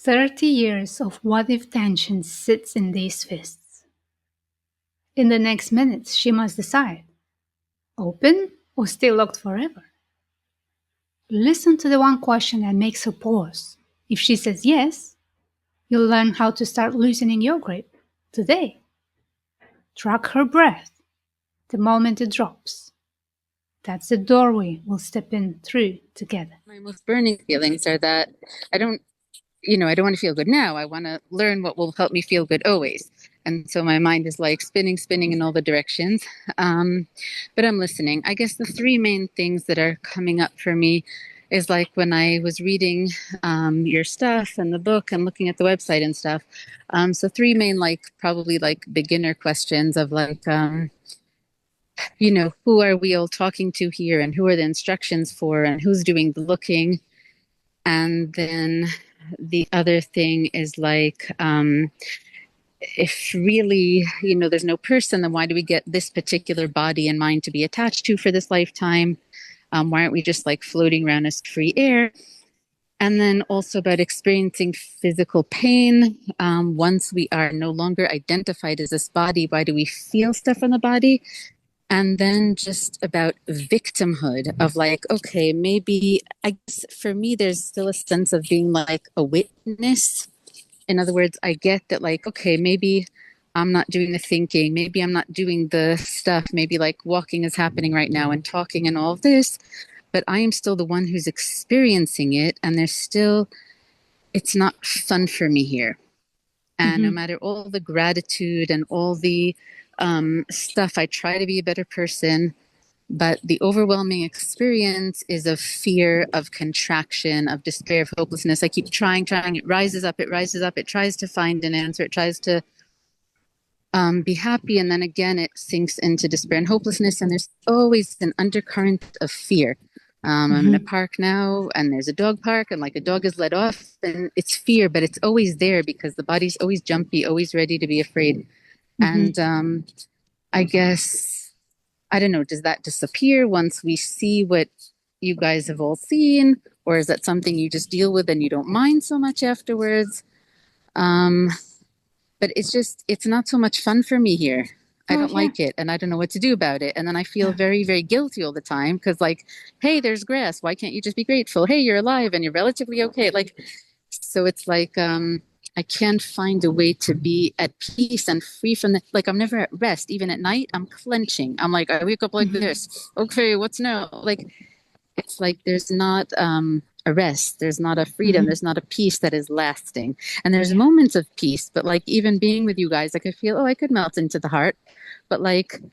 30 years of what-if tension sits in these fists. In the next minutes, she must decide. Open or stay locked forever? Listen to the one question that makes her pause. If she says yes, you'll learn how to start loosening your grip today. Track her breath the moment it drops. That's the doorway we'll step in through together. My most burning feelings are that I don't want to feel good now. I want to learn what will help me feel good always. And so my mind is like spinning in all the directions. But I'm listening. I guess the three main things that are coming up for me is like when I was reading your stuff and the book and looking at the website and stuff. So three main, probably beginner questions of who are we all talking to here, and who are the instructions for, and who's doing the looking. And then the other thing is if really, there's no person, then why do we get this particular body and mind to be attached to for this lifetime? Why aren't we just floating around as free air? And then also about experiencing physical pain. Once we are no longer identified as this body, why do we feel stuff on the body? And then just about victimhood of okay, maybe, I guess for me, there's still a sense of being a witness. In other words, I get that okay, maybe I'm not doing the thinking. Maybe I'm not doing the stuff. Maybe walking is happening right now and talking and all of this, but I am still the one who's experiencing it. And it's not fun for me here. And no matter all the gratitude and all the stuff, I try to be a better person, but the overwhelming experience is of fear, of contraction, of despair, of hopelessness. I keep trying. It rises up. It tries to find an answer. It tries to be happy. And then again, it sinks into despair and hopelessness. And there's always an undercurrent of fear. I'm in a park now, and there's a dog park, and a dog is let off, and it's fear, but it's always there because the body's always jumpy, always ready to be afraid. And I guess, I don't know, does that disappear once we see what you guys have all seen? Or is that something you just deal with and you don't mind so much afterwards? But it's not so much fun for me here. I don't like it, and I don't know what to do about it. And then I feel very, very guilty all the time because hey, there's grass. Why can't you just be grateful? Hey, you're alive and you're relatively okay. So it's I can't find a way to be at peace and free from the, I'm never at rest. Even at night, I'm clenching. I'm I wake up like this. Okay, what's now? It's there's not a rest. There's not a freedom. There's not a peace that is lasting. And there's moments of peace, but even being with you guys, I feel, I could melt into the heart. But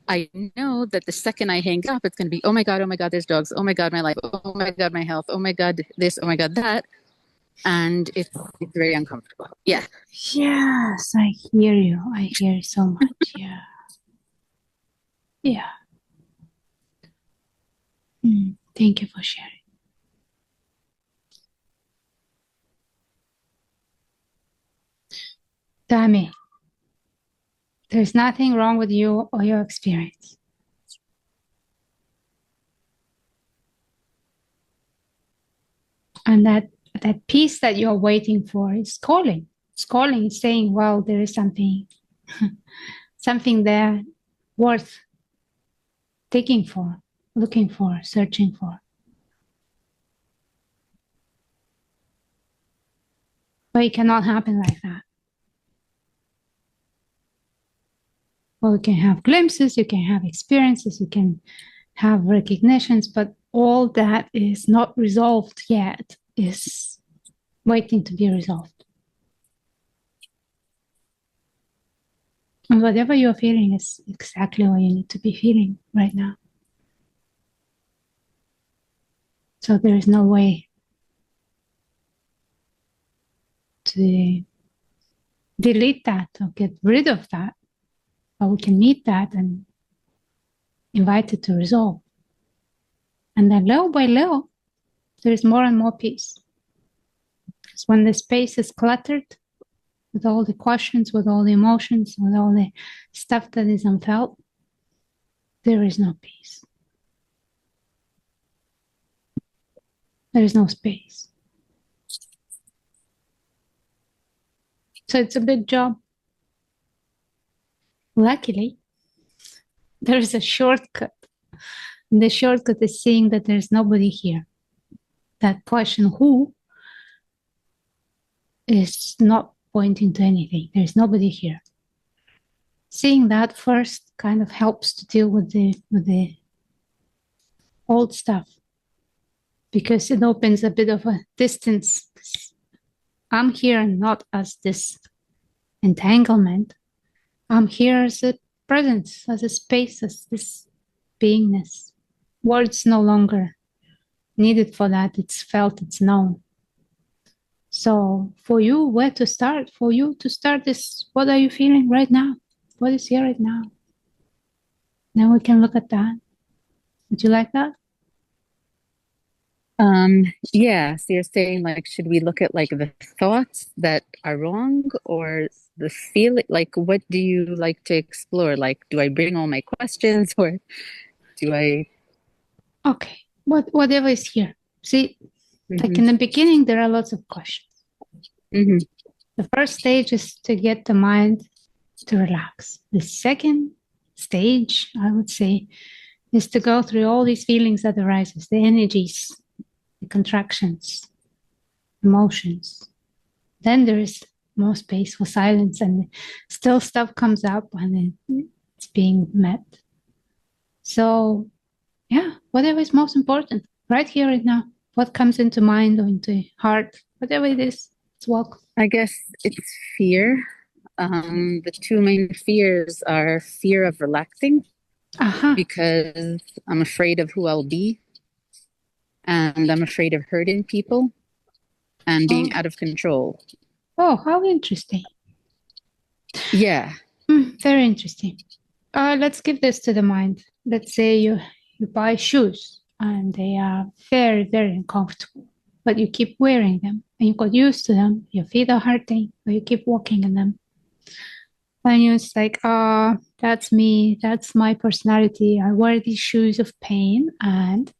I know that the second I hang up, it's going to be, oh my God, there's dogs. Oh my God, my life. Oh my God, my health. Oh my God, this. Oh my God, that. And it's very uncomfortable. Yeah. Yes, I hear you. I hear you so much. Yeah. Yeah. Thank you for sharing. Dami, there's nothing wrong with you or your experience. And that peace that you're waiting for is calling. It's calling, it's saying, well, there is something, something there worth digging for, looking for, searching for. But it cannot happen like that. Well, you can have glimpses, you can have experiences, you can have recognitions, but all that is not resolved yet is waiting to be resolved. And whatever you're feeling is exactly what you need to be feeling right now. So there is no way to delete that or get rid of that, but we can meet that and invite it to resolve. And then little by little, there is more and more peace. Because when the space is cluttered with all the questions, with all the emotions, with all the stuff that is unfelt, there is no peace. There is no space. So it's a big job. Luckily, there's a shortcut. And the shortcut is seeing that there's nobody here. That question, who, is not pointing to anything. There's nobody here. Seeing that first kind of helps to deal with the old stuff, because it opens a bit of a distance. I'm here not as this entanglement. I'm here as a presence, as a space, as this beingness. Words no longer needed for that. It's felt, it's known. So for you, where to start? For you to start is, what are you feeling right now? What is here right now? Then we can look at that. Would you like that? Yeah, so you're saying like, should we look at like the thoughts that are wrong or the feeling? Like, what do you like to explore? Like, do I bring all my questions or do I? Okay, whatever is here. See, like in the beginning, there are lots of questions. The first stage is to get the mind to relax. The second stage, I would say, is to go through all these feelings that arises, the energies, the contractions, emotions. Then there is more space for silence, and still stuff comes up and it's being met. So yeah, whatever is most important, right here, right now, what comes into mind or into heart, whatever it is, it's welcome. I guess it's fear. The two main fears are fear of relaxing because I'm afraid of who I'll be, and I'm afraid of hurting people and being out of control. Oh, how interesting. Yeah. Very interesting. Let's give this to the mind. Let's say you buy shoes and they are very, very uncomfortable, but you keep wearing them and you got used to them. Your feet are hurting, but you keep walking in them. And it's like, that's me. That's my personality. I wear these shoes of pain and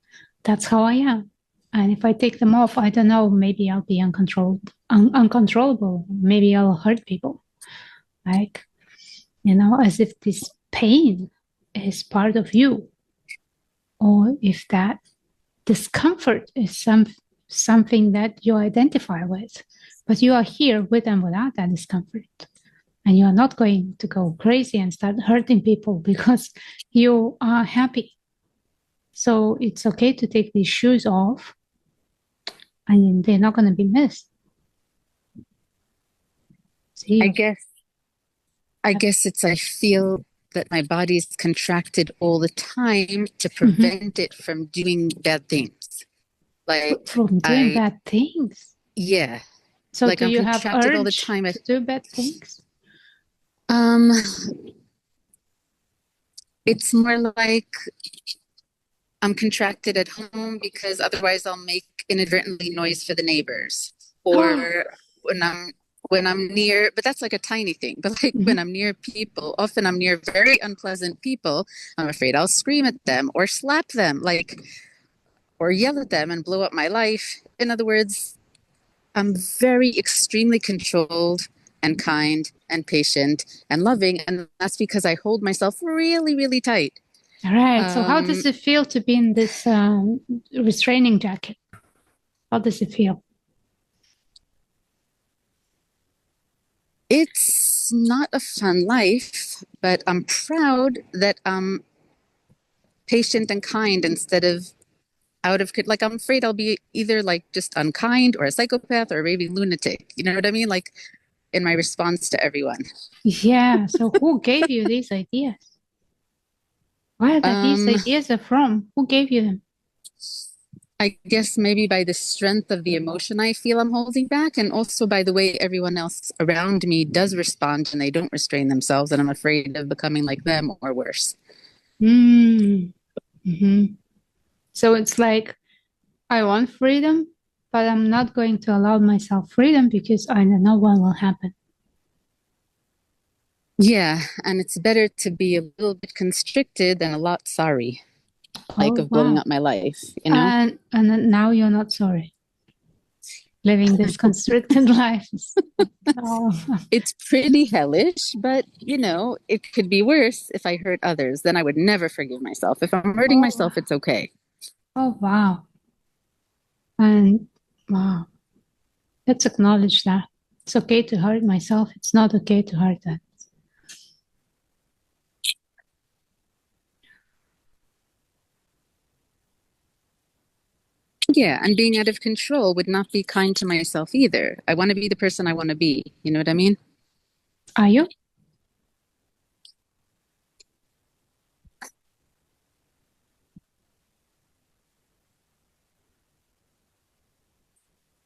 that's how I am. And if I take them off, I don't know, maybe I'll be uncontrollable. Maybe I'll hurt people. Like, as if this pain is part of you, or if that discomfort is something that you identify with, but you are here with and without that discomfort, and you are not going to go crazy and start hurting people because you are happy. So it's okay to take these shoes off, and they're not going to be missed. See, I guess it's I feel that my body's contracted all the time to prevent it from doing bad things. Like from doing bad things. Yeah. So like do you have urge all the time to do bad things? It's more like I'm contracted at home because otherwise I'll make inadvertently noise for the neighbors. Or when I'm near, but that's like a tiny thing. But like when I'm near people, often I'm near very unpleasant people, I'm afraid I'll scream at them or slap them, or yell at them and blow up my life. In other words, I'm very extremely controlled and kind and patient and loving. And that's because I hold myself really, really tight. All right. So how does it feel to be in this restraining jacket? How does it feel? It's not a fun life, but I'm proud that I'm patient and kind instead of like I'm afraid I'll be either like just unkind or a psychopath or maybe lunatic. You know what I mean? Like in my response to everyone. Yeah. So who gave you these ideas? Where are these ideas are from? Who gave you them? I guess maybe by the strength of the emotion I feel I'm holding back, and also by the way everyone else around me does respond and they don't restrain themselves, and I'm afraid of becoming like them or worse. So it's like, I want freedom, but I'm not going to allow myself freedom because I don't know what will happen. Yeah, and it's better to be a little bit constricted than a lot sorry. Of blowing up my life, And now you're not sorry. living this constricted life. It's pretty hellish, but it could be worse if I hurt others. Then I would never forgive myself. If I'm hurting myself, it's okay. Oh, wow. And wow, let's acknowledge that. It's okay to hurt myself. It's not okay to hurt others. Yeah, and being out of control would not be kind to myself either. I want to be the person I want to be. You know what I mean? Are you?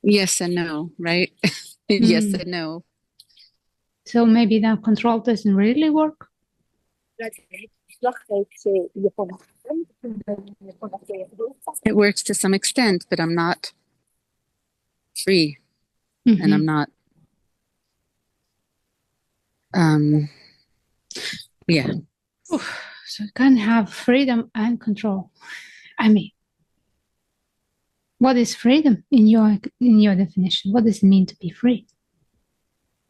Yes and no, right? Yes and no. So maybe that control doesn't really work? It works to some extent, but I'm not free. And I'm not yeah. So you can't have freedom and control. I mean, what is freedom in your definition? What does it mean to be free?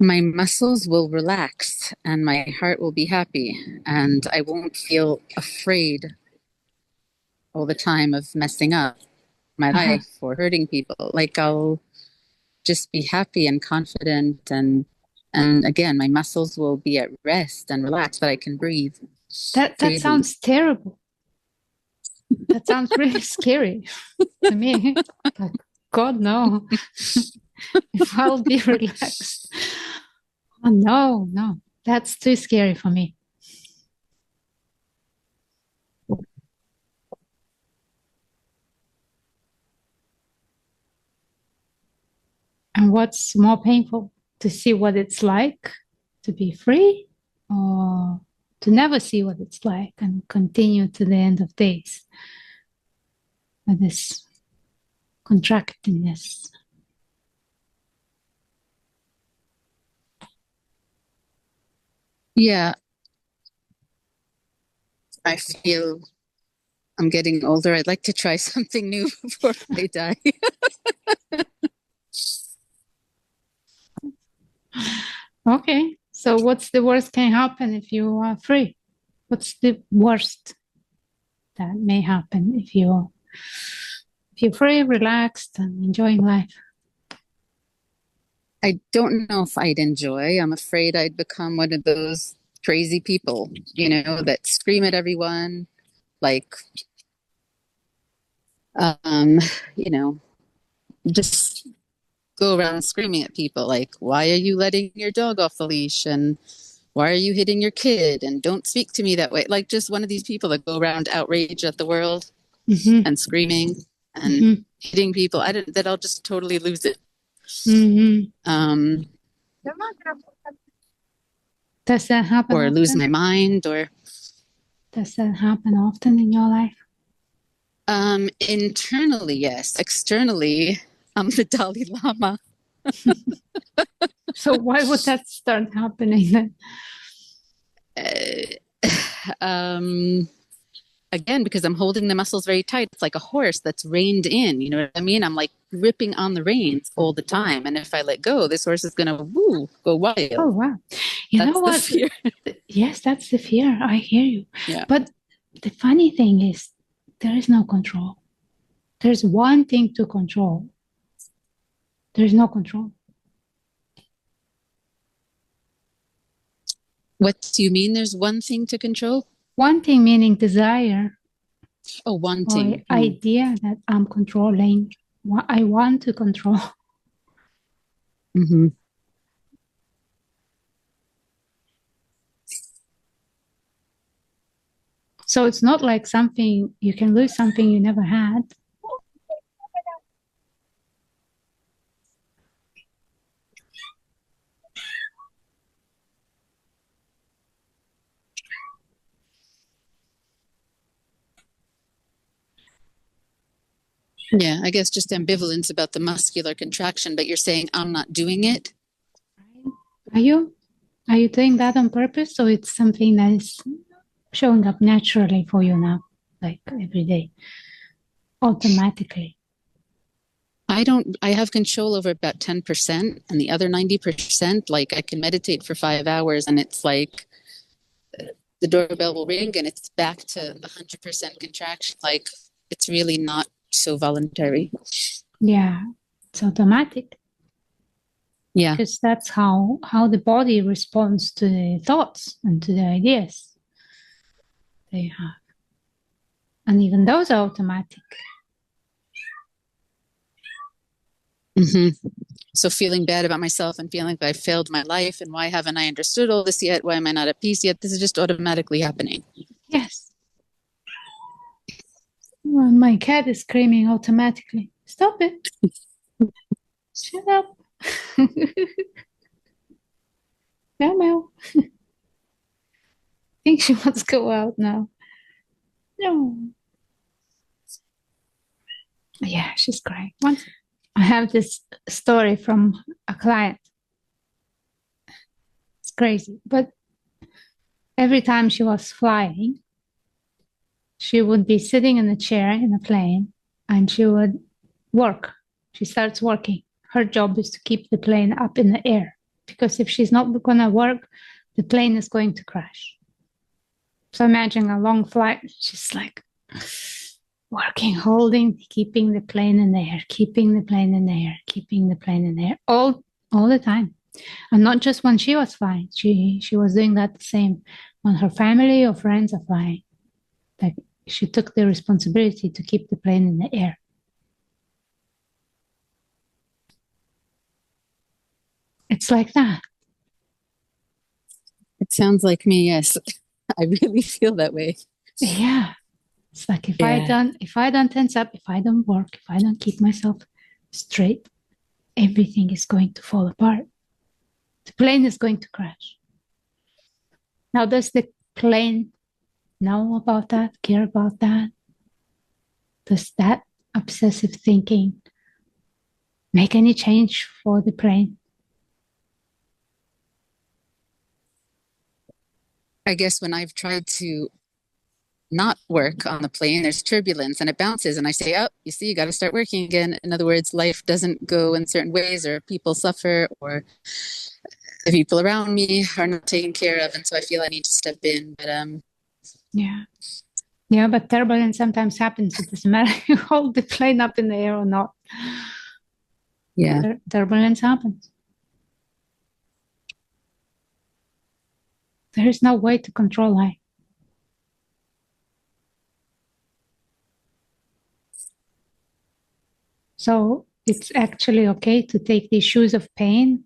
My muscles will relax and my heart will be happy, and I won't feel afraid all the time of messing up my life or hurting people. Like, I'll just be happy and confident, and again, my muscles will be at rest and relaxed, but I can breathe. That sounds terrible. That sounds really scary to me. Like, God, no. If I'll be relaxed. Oh, no. That's too scary for me. And what's more painful, to see what it's like to be free, or to never see what it's like and continue to the end of days with this contractedness? Yeah. I feel I'm getting older. I'd like to try something new before I die. Okay, so what's the worst can happen if you are free? What's the worst that may happen if you're free, relaxed, and enjoying life? I don't know if I'd enjoy. I'm afraid I'd become one of those crazy people, that scream at everyone, like, just go around screaming at people, like, why are you letting your dog off the leash? And why are you hitting your kid? And don't speak to me that way. Like, just one of these people that go around outrage at the world and screaming and hitting people. That I'll just totally lose it. Does that happen or often? lose my mind, or does that happen often in your life? Internally, yes. Externally, I'm the Dalai Lama. So why would that start happening then? Again, because I'm holding the muscles very tight. It's like a horse that's reined in. You know what I mean? I'm like gripping on the reins all the time. And if I let go, this horse is going to go wild. Oh, wow. You know what? Fear. Yes, that's the fear. I hear you. Yeah. But the funny thing is, there is no control. There's one thing to control. There's no control. What do you mean there's one thing to control? One thing meaning desire. Oh, wanting. Or idea that I'm controlling. I want to control. Mm-hmm. So it's not like something, you can lose something you never had. Yeah, I guess just ambivalence about the muscular contraction, but you're saying I'm not doing it? Are you? Are you doing that on purpose, or it's something that is showing up naturally for you now, like every day, automatically? I have control over about 10%, and the other 90%, like I can meditate for 5 hours and it's like the doorbell will ring and it's back to 100% contraction. Like it's really not so voluntary. Yeah, it's automatic. Yeah. Because that's how the body responds to the thoughts and to the ideas they have. And even those are automatic. Mm-hmm. So feeling bad about myself and feeling like I failed my life and why haven't I understood all this yet? Why am I not at peace yet? This is just automatically happening. Yes. Well, my cat is screaming automatically. Stop it. Shut up. Meow meow. I think she wants to go out now. No. Yeah, she's crying. Once I have this story from a client. It's crazy, but every time she was flying, she would be sitting in a chair in a plane and she would work. She starts working. Her job is to keep the plane up in the air because if she's not going to work, the plane is going to crash. So imagine a long flight. She's like working, holding, keeping the plane in the air, keeping the plane in the air, keeping the plane in the air all the time. And not just when she was flying. She was doing that the same when her family or friends are flying. Like she took the responsibility to keep the plane in the air. It's like that. It sounds like me, yes. I really feel that way. Yeah. It's like if I don't tense up, if I don't work, if I don't keep myself straight, everything is going to fall apart. The plane is going to crash. Now, does the plane know about that, care about that? Does that obsessive thinking make any change for the plane? I guess when I've tried to not work on the plane, there's turbulence and it bounces and I say, oh, you see, you got to start working again. In other words, life doesn't go in certain ways or people suffer or the people around me are not taken care of. And so I feel I need to step in. But yeah, but turbulence sometimes happens. It doesn't matter if you hold the plane up in the air or not. Yeah. Turbulence happens. There is no way to control life. So it's actually okay to take these shoes of pain.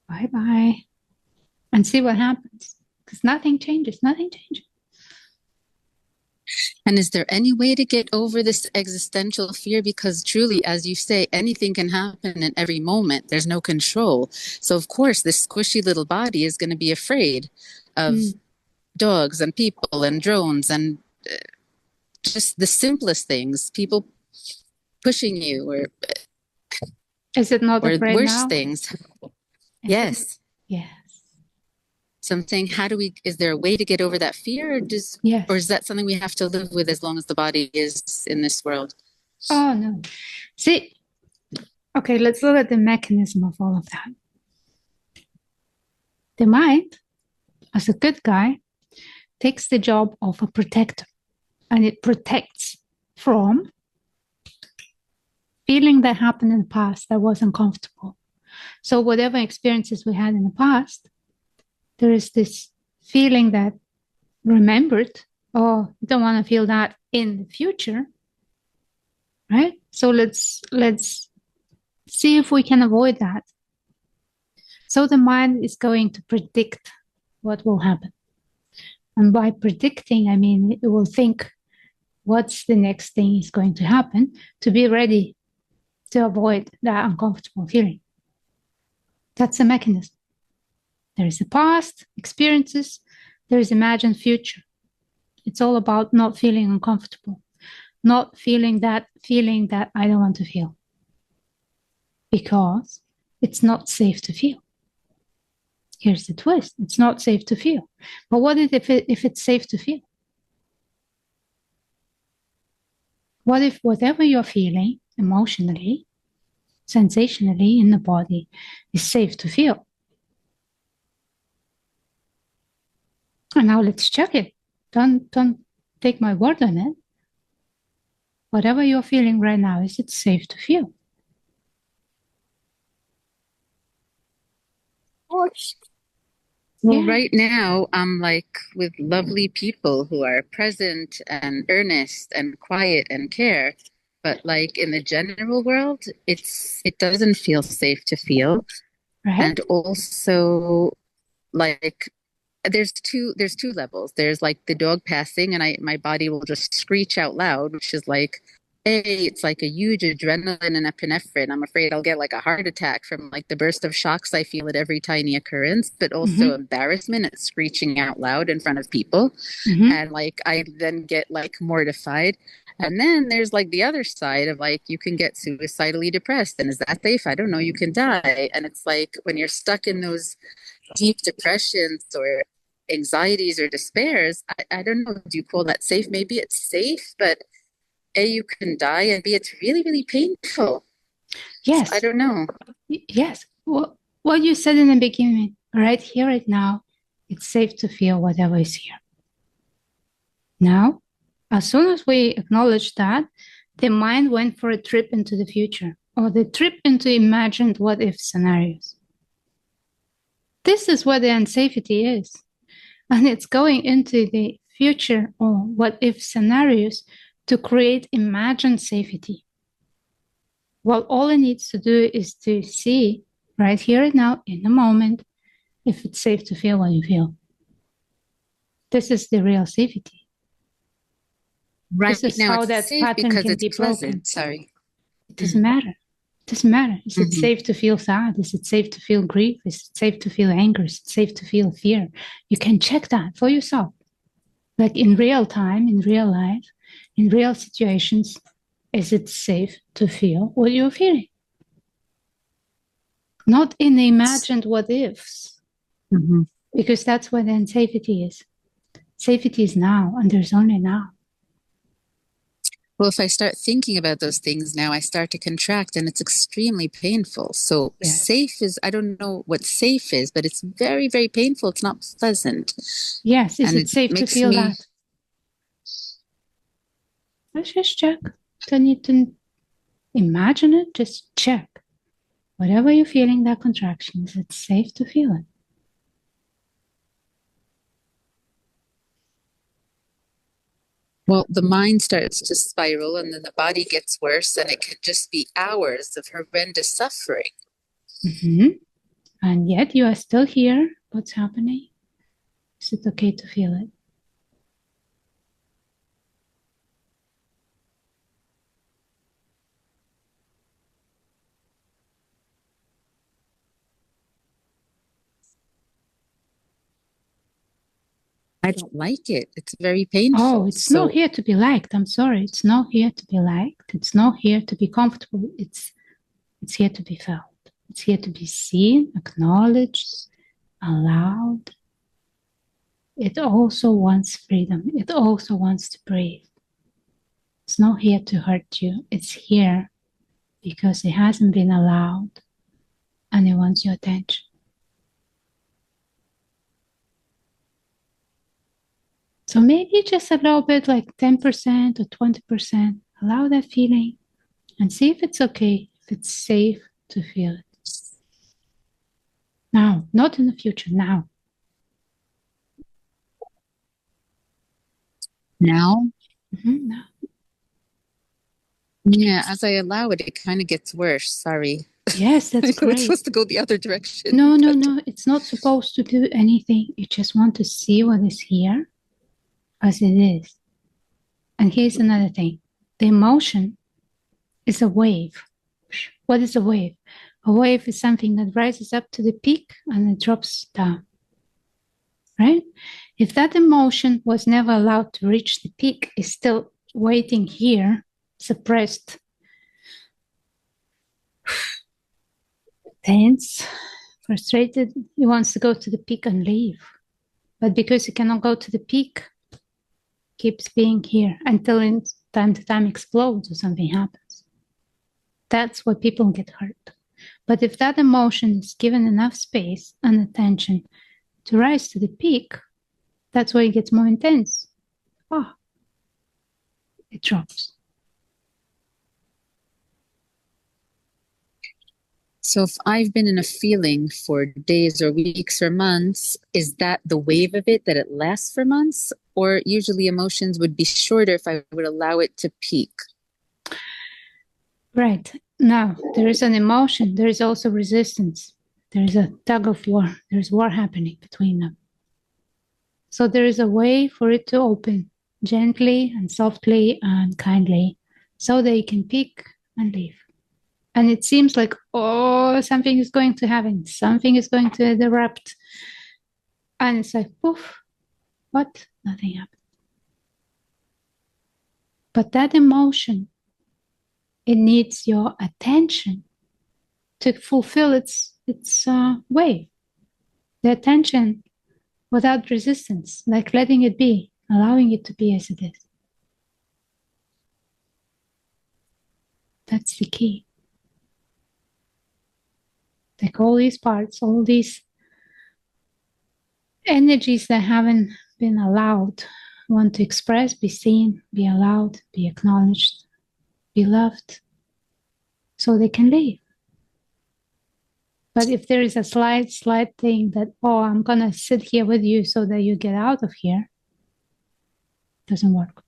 Bye-bye. And see what happens. Because nothing changes. Nothing changes. And is there any way to get over this existential fear? Because truly, as you say, anything can happen in every moment. There's no control. So, of course, this squishy little body is going to be afraid of dogs and people and drones and just the simplest things. People pushing you or is it not afraid worse now? Things. Yes. Yes. So I'm saying, is there a way to get over that fear or is that something we have to live with as long as the body is in this world? Oh, no. See, okay, let's look at the mechanism of all of that. The mind, as a good guy, takes the job of a protector and it protects from feeling that happened in the past that was uncomfortable. So whatever experiences we had in the past, there is this feeling that remembered, oh, you don't want to feel that in the future, right? So let's see if we can avoid that. So the mind is going to predict what will happen. And by predicting, I mean, it will think what's the next thing is going to happen to be ready to avoid that uncomfortable feeling. That's a mechanism. There is a past, experiences, there is imagined future. It's all about not feeling uncomfortable, not feeling that I don't want to feel. Because it's not safe to feel. Here's the twist. It's not safe to feel. But what if it's safe to feel? What if whatever you're feeling emotionally, sensationally in the body is safe to feel. And now let's check it. Don't take my word on it. Whatever you're feeling right now, is it safe to feel? Well, Yeah. right now, I'm like with lovely people who are present and earnest and quiet and care. But like in the general world, it doesn't feel safe to feel. Right? And also like there's two levels. There's like the dog passing and my body will just screech out loud, which is like, hey, it's like a huge adrenaline and epinephrine. I'm afraid I'll get like a heart attack from like the burst of shocks I feel at every tiny occurrence, but also embarrassment at screeching out loud in front of people. And like I then get like mortified. And then there's like the other side of like you can get suicidally depressed. And is that safe? I don't know. You can die. And it's like when you're stuck in those deep depressions or anxieties or despairs, I don't know, do you call that safe? Maybe it's safe, but A, you can die, and B, it's really, really painful. Yes. So I don't know. Yes. What you said in the beginning, right here, right now, it's safe to feel whatever is here. Now, as soon as we acknowledge that, the mind went for a trip into the future or the trip into imagined what if scenarios. This is where the unsafety is. And it's going into the future or what if scenarios to create imagined safety. Well, all it needs to do is to see right here and now in the moment if it's safe to feel what you feel. This is the real safety. Right This is now how it's that safe pattern because can it's be pleasant. broken. Sorry. It doesn't matter. It doesn't matter. Is it safe to feel sad? Is it safe to feel grief? Is it safe to feel anger? Is it safe to feel fear? You can check that for yourself. Like in real time, in real life, in real situations, is it safe to feel what you're feeling? Not in the imagined what ifs, because that's where the unsafety is. Safety is now, and there's only now. Well, if I start thinking about those things now, I start to contract and it's extremely painful. So safe is, I don't know what safe is, but it's very, very painful. It's not pleasant. Yes, is it safe to feel that? Let's just check. Don't need to imagine it, just check. Whatever you're feeling, that contraction, is it safe to feel it? Well, the mind starts to spiral and then the body gets worse and it can just be hours of horrendous suffering. And yet you are still here. What's happening? Is it okay to feel it? I don't like it. It's very painful. Oh, it's not here to be liked. I'm sorry. It's not here to be liked. It's not here to be comfortable. It's here to be felt. It's here to be seen, acknowledged, allowed. It also wants freedom. It also wants to breathe. It's not here to hurt you. It's here because it hasn't been allowed and it wants your attention. So maybe just a little bit, like 10% or 20%, allow that feeling and see if it's okay, if it's safe to feel it. Now, not in the future, now. Now? Now. Yeah, as I allow it, it kind of gets worse. Sorry. Yes, that's great. It's supposed to go the other direction. No, it's not supposed to do anything. You just want to see what is here as it is. And here's another thing. The emotion is a wave. What is a wave? A wave is something that rises up to the peak and it drops down. Right? If that emotion was never allowed to reach the peak, it's still waiting here, suppressed, tense, frustrated. He wants to go to the peak and leave. But because he cannot go to the peak, keeps being here until in time to time explodes or something happens. That's why people get hurt. But if that emotion is given enough space and attention to rise to the peak, that's why it gets more intense. It drops. So if I've been in a feeling for days or weeks or months, is that the wave of it that it lasts for months? Or usually emotions would be shorter if I would allow it to peak? Right. Now, there is an emotion. There is also resistance. There is a tug of war. There's war happening between them. So there is a way for it to open gently and softly and kindly so they can peak and leave. And it seems like, oh, something is going to happen. Something is going to erupt. And it's like, poof, what? Nothing happened. But that emotion, it needs your attention to fulfill its way. The attention without resistance, like letting it be, allowing it to be as it is. That's the key. Take all these parts, all these energies that haven't been allowed, want to express, be seen, be allowed, be acknowledged, be loved, so they can leave. But if there is a slight thing that, oh, I'm going to sit here with you so that you get out of here, it doesn't work.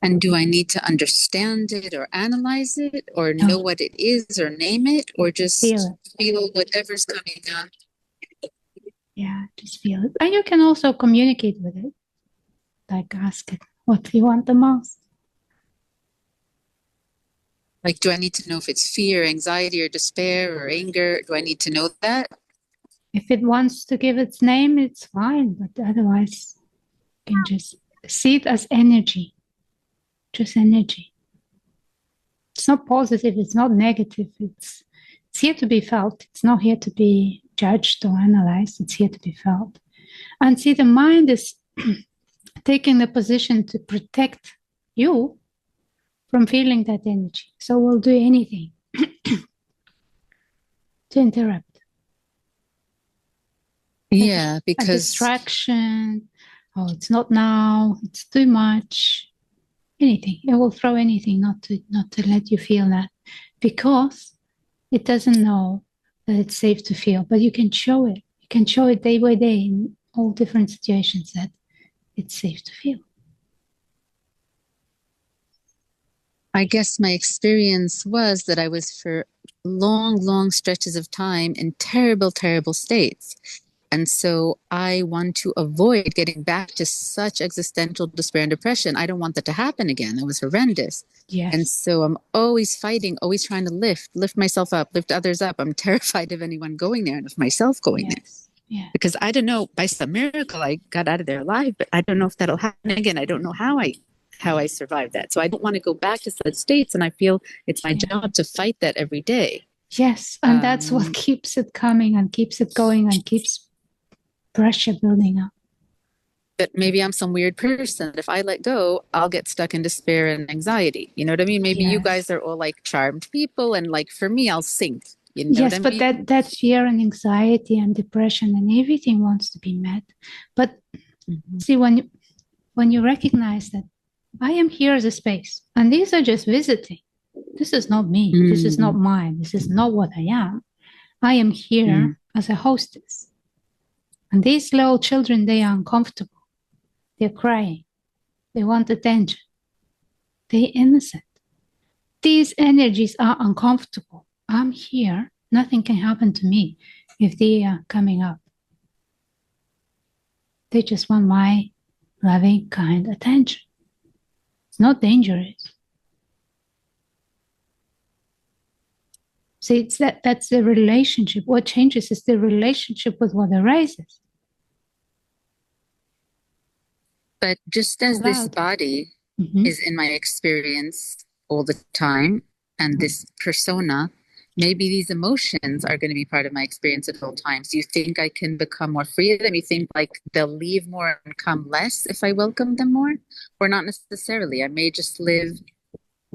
And do I need to understand it or analyze it or know what it is or name it or just feel whatever's coming on? Yeah, just feel it. And you can also communicate with it. Like ask it, what do you want the most? Like, do I need to know if it's fear, anxiety, or despair, or anger? Do I need to know that? If it wants to give its name, it's fine. But otherwise, you can just see it as energy. Just energy. It's not positive. It's not negative. It's here to be felt. It's not here to be judged or analyzed. It's here to be felt. And see, the mind is taking the position to protect you from feeling that energy. So we'll do anything to interrupt. Yeah, because a distraction. Oh, it's not now. It's too much. Anything. It will throw anything not to let you feel that, because it doesn't know that it's safe to feel. But you can show it. You can show it day by day in all different situations that it's safe to feel. I guess my experience was that I was for long stretches of time in terrible states. And so I want to avoid getting back to such existential despair and depression. I don't want that to happen again. It was horrendous. Yes. And so I'm always fighting, always trying to lift myself up, lift others up. I'm terrified of anyone going there and of myself going there. Yeah. Because I don't know, by some miracle, I got out of there alive, but I don't know if that'll happen again. I don't know how I survived that. So I don't want to go back to such states. And I feel it's my job to fight that every day. Yes. And that's what keeps it coming and keeps it going and keeps pressure building up. But maybe I'm some weird person. If I let go, I'll get stuck in despair and anxiety. You know what I mean? Maybe you guys are all like charmed people. And like for me, I'll sink. You know yes, but that fear and anxiety and depression and everything wants to be met. But see, when you recognize that I am here as a space and these are just visiting. This is not me. This is not mine. This is not what I am. I am here as a hostess. And these little children, they are uncomfortable. They're crying. They want attention. They're innocent. These energies are uncomfortable. I'm here. Nothing can happen to me if they are coming up. They just want my loving, kind attention. It's not dangerous. See, it's that's the relationship. What changes is the relationship with what arises. But just as this body is in my experience all the time, and this persona, maybe these emotions are going to be part of my experience at all times. Do you think I can become more free of them? You think like they'll leave more and come less if I welcome them more? Or not necessarily? I may just live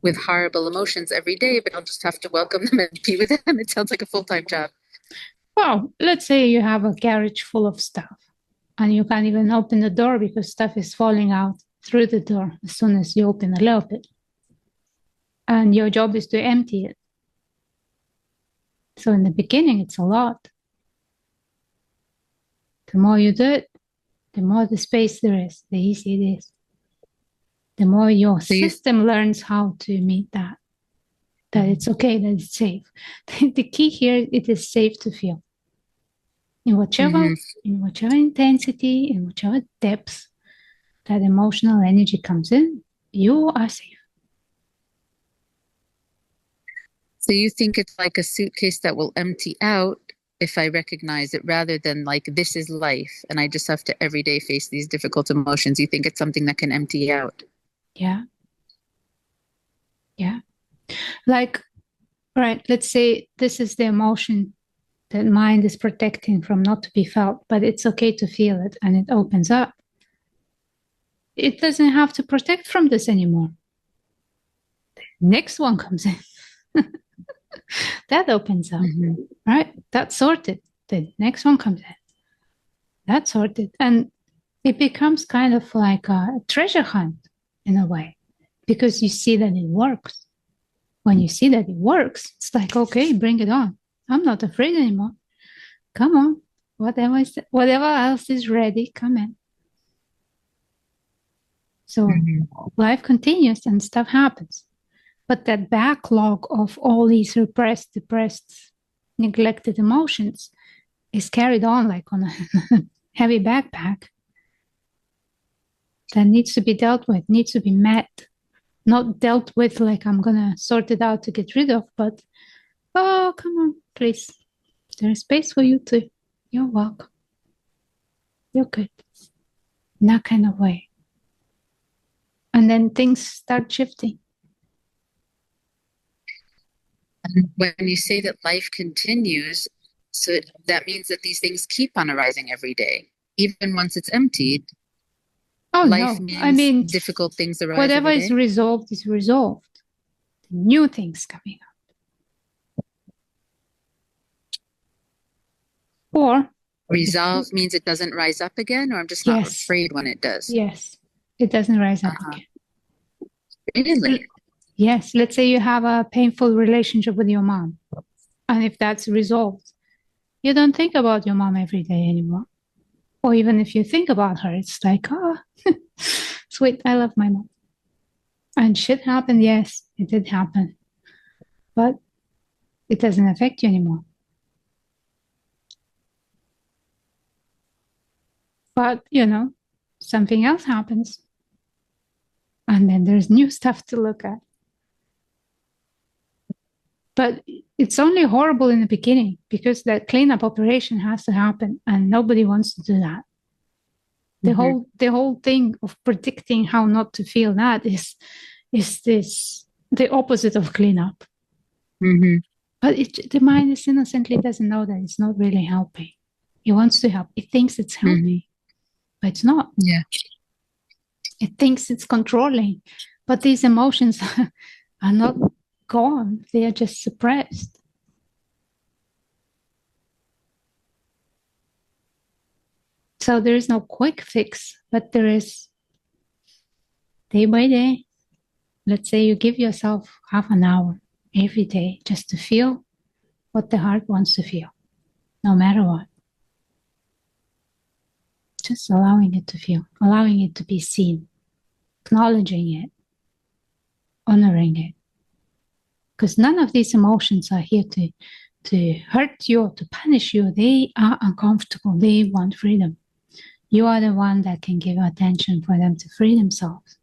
with horrible emotions every day, but I'll just have to welcome them and be with them. It sounds like a full-time job. Well, let's say you have a garage full of stuff and you can't even open the door because stuff is falling out through the door as soon as you open a little bit. And your job is to empty it. So in the beginning, it's a lot. The more you do it, the more the space there is, the easier it is. The more your system learns how to meet that it's okay, that it's safe. The key here, it is safe to feel. In whichever intensity, in whichever depth that emotional energy comes in, you are safe. So you think it's like a suitcase that will empty out if I recognize it, rather than like, this is life and I just have to every day face these difficult emotions. You think it's something that can empty out? Yeah. Yeah. Like, right, let's say this is the emotion that mind is protecting from not to be felt, but it's okay to feel it and it opens up. It doesn't have to protect from this anymore. The next one comes in. That opens up, right? That's sorted. The next one comes in. That's sorted. And it becomes kind of like a treasure hunt in a way, because you see that it works. When you see that it works, it's like, okay, bring it on. I'm not afraid anymore. Come on. Whatever else is ready, come in. So life continues and stuff happens. But that backlog of all these repressed, depressed, neglected emotions is carried on like on a heavy backpack that needs to be dealt with, needs to be met. Not dealt with like I'm going to sort it out to get rid of, but, oh, come on, please. There's space for you too. You're welcome. You're good. In that kind of way. And then things start shifting. And when you say that life continues, so that means that these things keep on arising every day, even once it's emptied. Oh, life no. means I mean, difficult things arise. Whatever is resolved is resolved. New things coming up. Or resolve means it doesn't rise up again, or I'm just not afraid when it does. Yes, it doesn't rise up again. Really? Yes. Let's say you have a painful relationship with your mom, and if that's resolved, you don't think about your mom every day anymore. Or even if you think about her, it's like, oh, sweet, I love my mom. And shit happened. Yes, it did happen. But it doesn't affect you anymore. But, something else happens. And then there's new stuff to look at. But it's only horrible in the beginning because that cleanup operation has to happen and nobody wants to do that. The whole thing of predicting how not to feel that is the opposite of cleanup. But the mind is innocently doesn't know that it's not really helping. It wants to help. It thinks it's helping, but it's not. Yeah. It thinks it's controlling, but these emotions are not gone. They are just suppressed. So there is no quick fix, but there is day by day. Let's say you give yourself half an hour every day just to feel what the heart wants to feel, no matter what. Just allowing it to feel, allowing it to be seen, acknowledging it, honoring it. Because none of these emotions are here to hurt you or to punish you. They are uncomfortable. They want freedom. You are the one that can give attention for them to free themselves.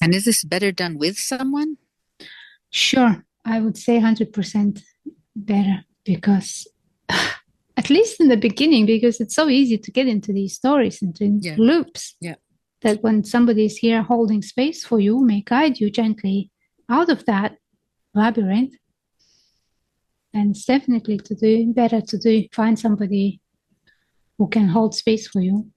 And is this better done with someone? Sure, I would say 100% better, because at least in the beginning, because it's so easy to get into these stories, into loops. Yeah. That when somebody is here holding space for you, may guide you gently out of that labyrinth. And it's definitely better to find somebody who can hold space for you.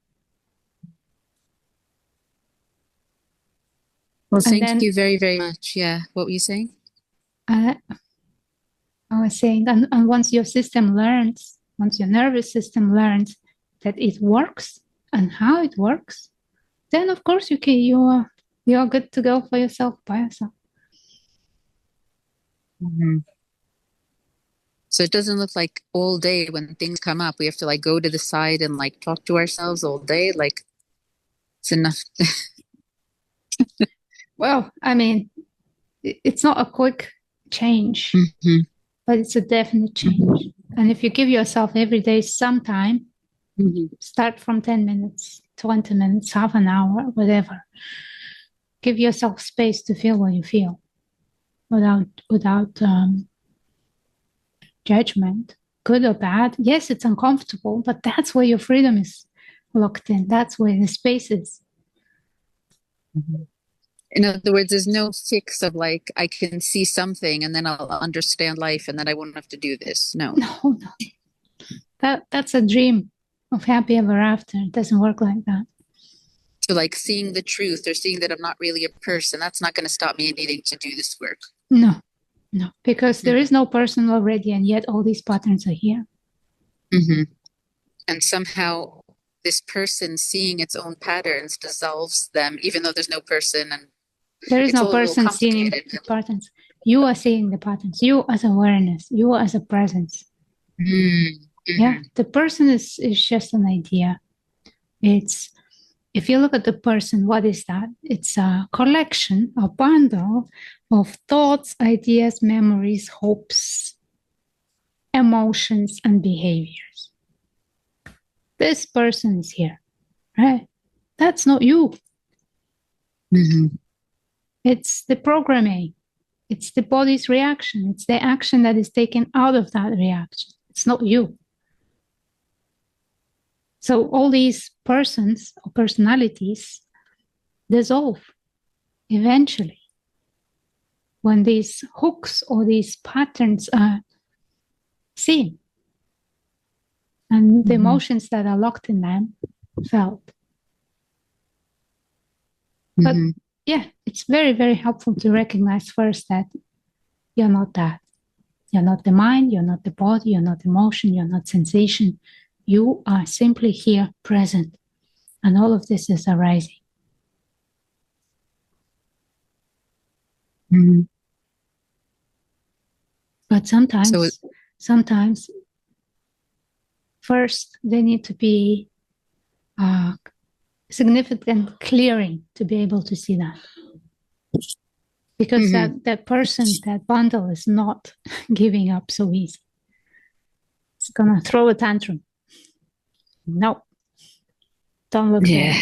Well, And thank you very, very much. Yeah. What were you saying? I was saying, and once your system learns, once your nervous system learns that it works and how it works, then of course you're good to go for yourself by yourself. Mm-hmm. So it doesn't look like all day when things come up, we have to like go to the side and like talk to ourselves all day. Like it's enough. Well, I mean, it's not a quick change, Mm-hmm. but it's a definite change. And if you give yourself every day some time, start from 10 minutes, 20 minutes, half an hour, whatever. Give yourself space to feel what you feel without judgment, good or bad. Yes, it's uncomfortable, but that's where your freedom is locked in. That's where the space is. In other words, there's no fix of like, I can see something and then I'll understand life and then I won't have to do this. No. No. That's a dream of happy ever after. It doesn't work like that. So like seeing the truth or seeing that I'm not really a person, that's not going to stop me needing to do this work. No, because there is no person already, and yet all these patterns are here. Mm-hmm. And somehow this person seeing its own patterns dissolves them, even though there's no person. And there is no person seeing the patterns. You are seeing the patterns. You as awareness. You as a presence. Mm-hmm. Yeah, the person is just an idea. It's, if you look at the person, what is that? It's a collection, a bundle of thoughts, ideas, memories, hopes, emotions, and behaviors. This person is here, right? That's not you. Mm-hmm. It's the programming. It's the body's reaction. It's the action that is taken out of that reaction. It's not you. So all these persons or personalities dissolve eventually when these hooks or these patterns are seen and the emotions that are locked in them felt. But yeah, it's very, very helpful to recognize first that you're not that. You're not the mind, you're not the body, you're not emotion, you're not sensation. You are simply here, present. And all of this is arising. Mm-hmm. But sometimes first they need to be significant clearing to be able to see that. Because that person, that bundle is not giving up so easy. It's gonna throw a tantrum. No, don't look there.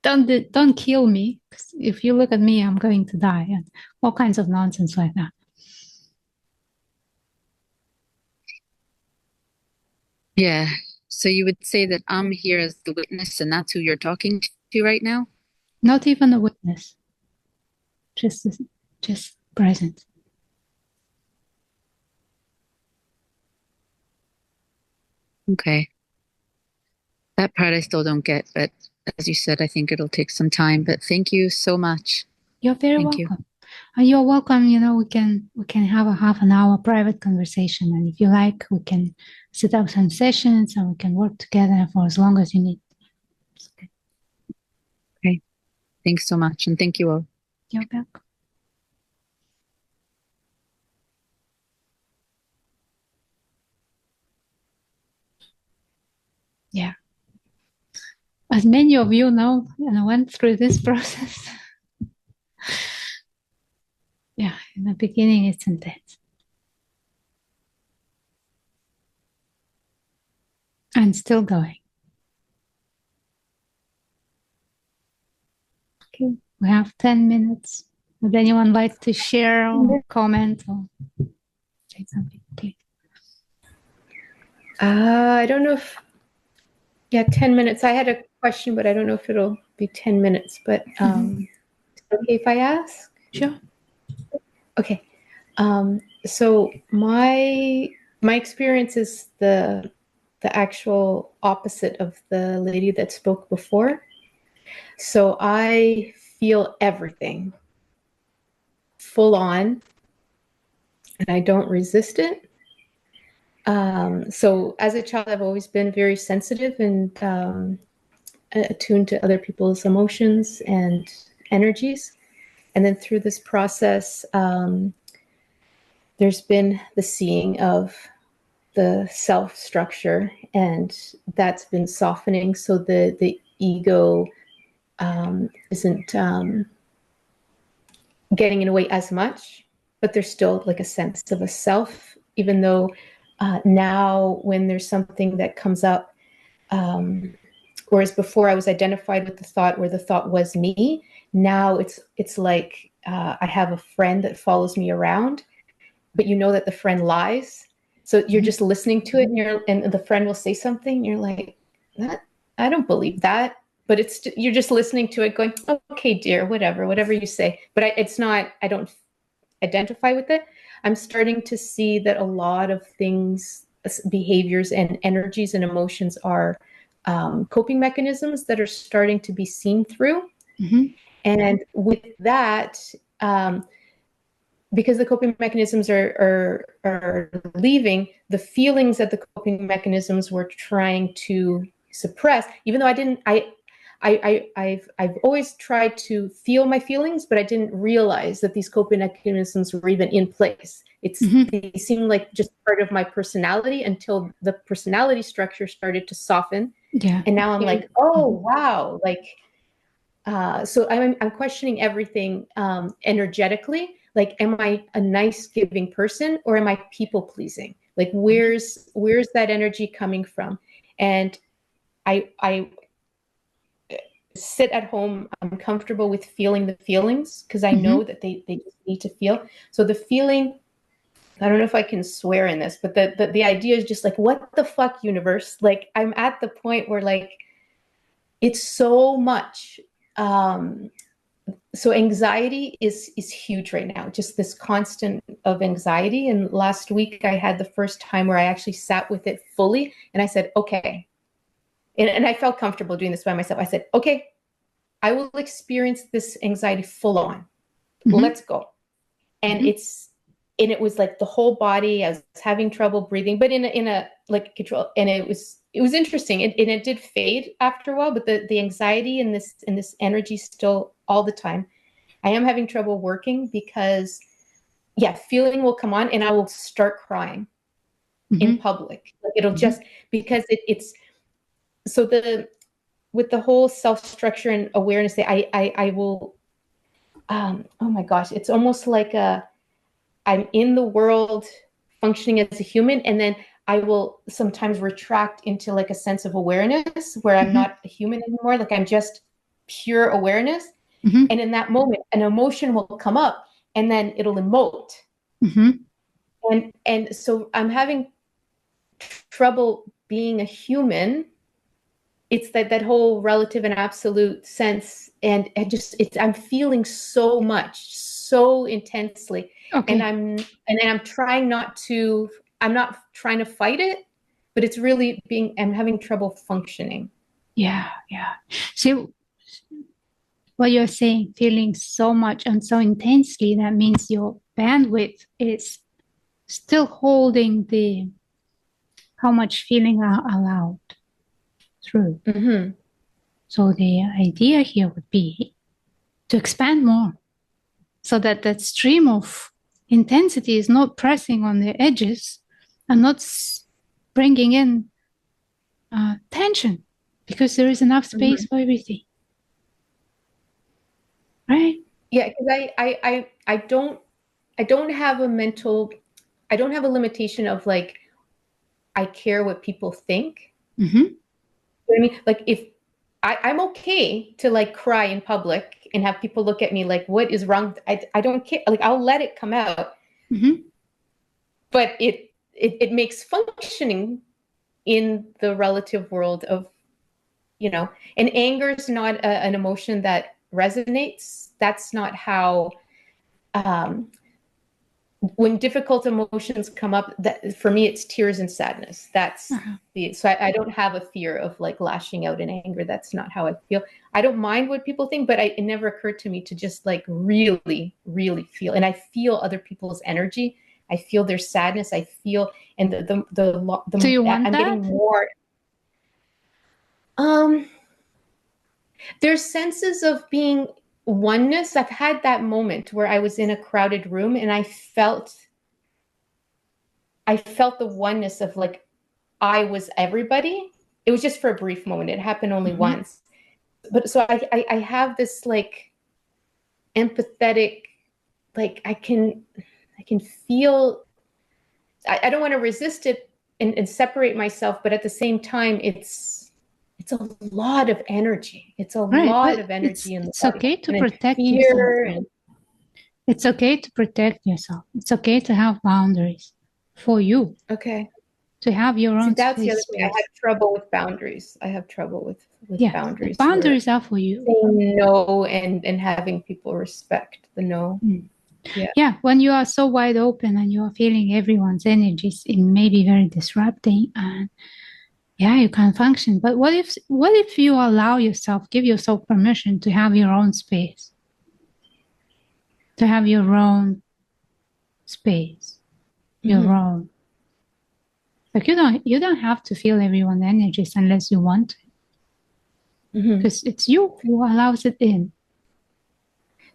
Don't kill me. If you look at me, I'm going to die, and all kinds of nonsense like that. Yeah. So you would say that I'm here as the witness, and that's who you're talking to right now? Not even a witness. Just present. Okay. That part I still don't get, but as you said, I think it'll take some time. But thank you so much. You're very welcome. And you're welcome. You know, we can have a half an hour private conversation, and if you like, we can set up some sessions and we can work together for as long as you need. Okay. Thanks so much, and thank you all. You're welcome. Yeah. As many of you know, and I went through this process. Yeah, in the beginning, it's intense. And still going. Okay, we have 10 minutes. Would anyone like to share or comment or say something? Okay. I don't know if, 10 minutes. I had a question, but I don't know if it'll be 10 minutes, but is it okay if I ask? Sure. Okay. So my experience is the actual opposite of the lady that spoke before. So I feel everything. full on and I don't resist it. So as a child, I've always been very sensitive and attuned to other people's emotions and energies. And then through this process, there's been the seeing of the self structure, and that's been softening. So the ego isn't getting in the way as much, but there's still like a sense of a self, even though now when there's something that comes up, whereas before I was identified with the thought where the thought was me, now it's like I have a friend that follows me around, but you know that the friend lies. So you're just listening to it, and the friend will say something, and you're like, that I don't believe that. But you're just listening to it going, okay, dear, whatever you say. But it's not, I don't identify with it. I'm starting to see that a lot of things, behaviors and energies and emotions are coping mechanisms that are starting to be seen through. Mm-hmm. And with that, because the coping mechanisms are leaving, the feelings that the coping mechanisms were trying to suppress, even though I've always tried to feel my feelings, but I didn't realize that these coping mechanisms were even in place. They seemed like just part of my personality until the personality structure started to soften. Yeah. And now I'm like, oh wow, like so I'm questioning everything energetically. Like, am I a nice, giving person, or am I people pleasing? Like, where's that energy coming from? And I sit at home. I'm comfortable with feeling the feelings because I know that they just need to feel. So the feeling, I don't know if I can swear in this, but the idea is just like, what the fuck, universe? Like, I'm at the point where like it's so much. So anxiety is huge right now, just this constant of anxiety. And last week I had the first time where I actually sat with it fully, and I said, okay. And I felt comfortable doing this by myself. I said, okay, I will experience this anxiety full on. Let's go. And it was like the whole body. I was having trouble breathing, but in a like control. And it was interesting. It did fade after a while, but the anxiety and this energy still all the time. I am having trouble working because, feeling will come on and I will start crying in public. Like, it'll just, because it's so with the whole self-structure and awareness, I will, oh my gosh, it's almost like I'm in the world functioning as a human, and then I will sometimes retract into like a sense of awareness where I'm not a human anymore. Like, I'm just pure awareness. And in that moment, an emotion will come up and then it'll emote. And so I'm having trouble being a human. It's that whole relative and absolute sense. And I'm feeling so much, so intensely. Okay. And I'm trying I'm not trying to fight it, but it's really I'm having trouble functioning. Yeah. See, what you're saying, feeling so much and so intensely, that means your bandwidth is still holding how much feeling are allowed through. So the idea here would be to expand more, so that that stream of intensity is not pressing on the edges and not bringing in tension, because there is enough space for everything. Right? Yeah, because I don't have a limitation of like, I care what people think. You know what I mean? Like, if I'm okay to like cry in public and have people look at me like, what is wrong? I don't care. Like, I'll let it come out. But it makes functioning in the relative world of, and anger is not an emotion that resonates. That's not how when difficult emotions come up, that for me it's tears and sadness. That's so I don't have a fear of like lashing out in anger. That's not how I feel. I don't mind what people think, but it never occurred to me to just like really, really feel. And I feel other people's energy. I feel their sadness. I feel, and the Do you want I'm that? getting more. There's senses of being oneness. I've had that moment where I was in a crowded room and I felt the oneness of like I was everybody. It was just for a brief moment. It happened only once. But so I have this like empathetic, like I can feel, I don't want to resist it and separate myself, but at the same time, it's a lot of energy. It's a lot of energy in the body. Okay to and protect fear yourself. It's okay to protect yourself. It's okay to have boundaries for you. Okay. To have your own that's space. The other thing. I have trouble with boundaries. I have trouble with boundaries. The boundaries are for you. Saying no and having people respect the no. Yeah, when you are so wide open and you are feeling everyone's energies, it may be very disrupting, and you can't function. But what if you allow yourself, give yourself permission to have your own space, to have your own space, your own. Like you don't have to feel everyone's energies unless you want to, because it's you who allows it in.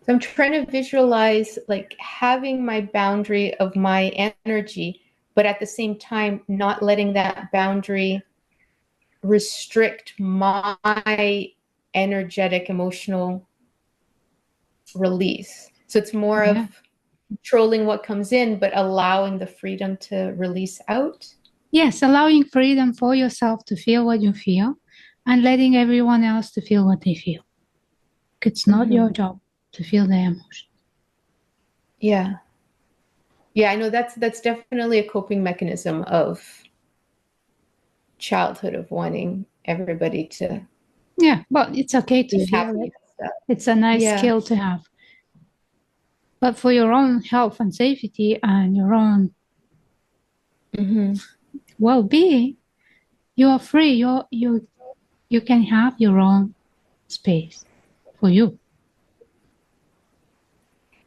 So I'm trying to visualize like having my boundary of my energy, but at the same time, not letting that boundary restrict my energetic, emotional release. So it's more of controlling what comes in, but allowing the freedom to release out. Yes, allowing freedom for yourself to feel what you feel and letting everyone else to feel what they feel. It's not your job to feel their emotion. Yeah, I know that's definitely a coping mechanism of childhood, of wanting everybody to. Yeah, but it's okay to feel it. It's a nice skill to have. But for your own health and safety and your own well-being, you are free. You can have your own space for you.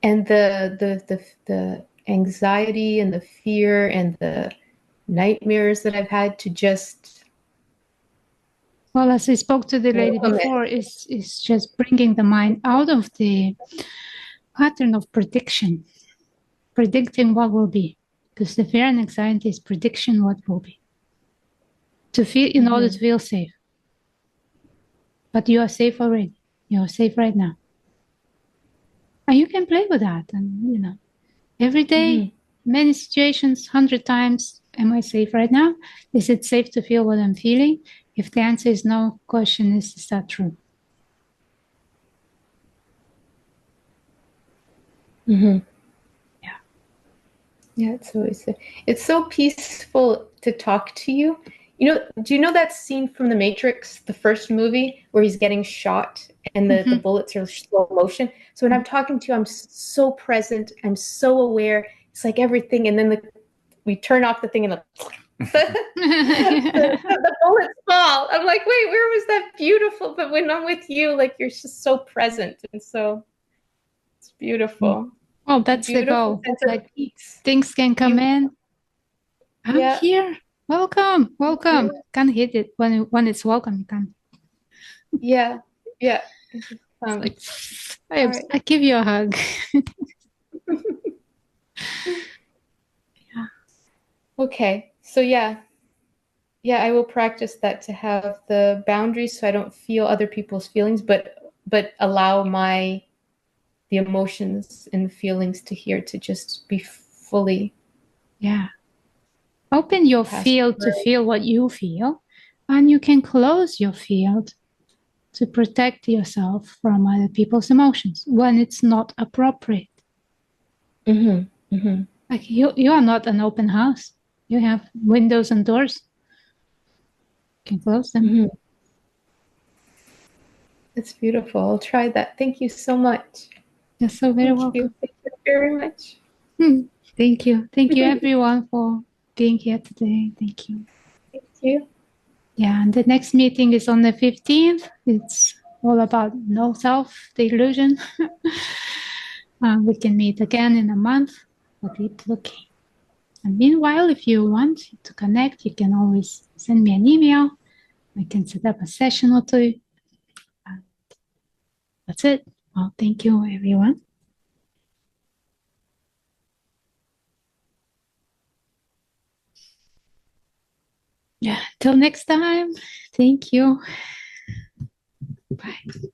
And the anxiety and the fear and the nightmares that I've had to just. Well, as I spoke to the lady before, is just bringing the mind out of the pattern of predicting what will be, because the fear and anxiety is prediction what will be. To feel in order to feel safe, but you are safe already. You are safe right now, and you can play with that. And every day, many situations, 100 times. Am I safe right now? Is it safe to feel what I'm feeling? If the answer is no, question is that true? Yeah, it's so peaceful to talk to you. Do you know that scene from The Matrix, the first movie, where he's getting shot and the bullets are slow motion? So when I'm talking to you, I'm so present. I'm so aware. It's like everything. And then we turn off the thing and the bullets fall. I'm like, wait, where was that beautiful? But when I'm with you, like you're just so present. And so it's beautiful. Oh, that's the goal. Like things can come in. I'm here. Welcome. Can't hit it when it's welcome. You can. Yeah. I give you a hug. Okay. So I will practice that, to have the boundaries so I don't feel other people's feelings, but allow the emotions and feelings to just be fully. Yeah. Open your field to feel what you feel, and you can close your field to protect yourself from other people's emotions when it's not appropriate. Like you are not an open house. You have windows and doors. You can close them. It's beautiful. I'll try that. Thank you so much. You're so very welcome. Thank you very much. Thank you. Thank you, everyone, for being here today. Thank you. Thank you. Yeah, and the next meeting is on the 15th. It's all about no self, the illusion. We can meet again in a month for deep looking. And meanwhile, if you want to connect, you can always send me an email. I can set up a session or two. That's it. Well, thank you, everyone. Yeah, till next time. Thank you. Bye.